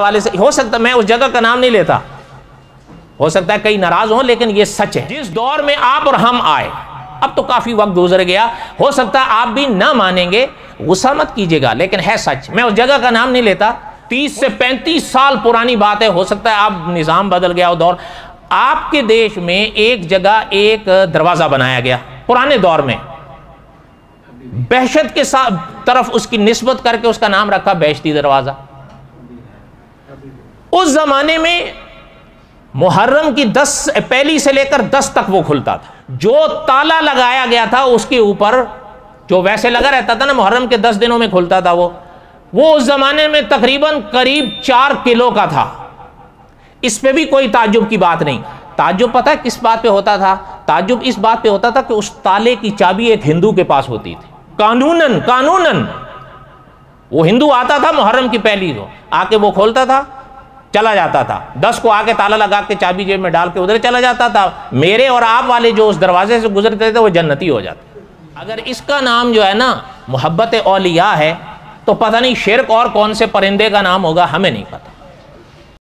حوالے سے ہو سکتا ہے میں اس جگہ کا نام نہیں لیتا، ہو سکتا ہے کئی ناراض ہوں، لیکن یہ سچ ہے۔ جس دور میں آپ اور ہم آئے، اب تو کافی وقت گزر گیا، ہو سکتا ہے آپ بھی نہ مانیں گے، غصہ مت کیجیے گا، لیکن ہے سچ۔ میں اس جگہ کا نام نہیں لیتا، 30 سے 35 سال پرانی بات ہے، ہو سکتا ہے اب نظام بدل گیا وہ دور۔ آپ کے دیش میں ایک جگہ ایک دروازہ بنایا گیا پرانے دور میں، بہشت کے طرف اس کی نسبت کر کے اس کا نام رکھا بہشتی دروازہ۔ اس زمانے میں محرم کی 10 پہلی سے لے کر 10 تک وہ کھلتا تھا۔ جو تالا لگایا گیا تھا اس کے اوپر، جو ویسے لگا رہتا تھا نا محرم کے 10 دنوں میں کھلتا تھا، وہ اس زمانے میں تقریباً قریب 4 کلو کا تھا۔ اس پہ بھی کوئی تعجب کی بات نہیں۔ تعجب پتہ ہے کس بات پہ ہوتا تھا؟ تعجب اس بات پہ ہوتا تھا کہ اس تالے کی چابی ایک ہندو کے پاس ہوتی تھی، قانوناً وہ ہندو آتا تھا محرم کی پہلی کو، آ کے وہ کھولتا تھا، چلا جاتا تھا، 10 کو آ کے تالا لگا کے چابی جیب میں ڈال کے ادھر چلا جاتا تھا۔ میرے اور آپ والے جو اس دروازے سے گزرتے تھے وہ جنتی ہو جاتے۔ اگر اس کا نام جو ہے نا محبت اولیاء ہے تو پتہ نہیں شرک اور کون سے پرندے کا نام ہوگا، ہمیں نہیں پتہ۔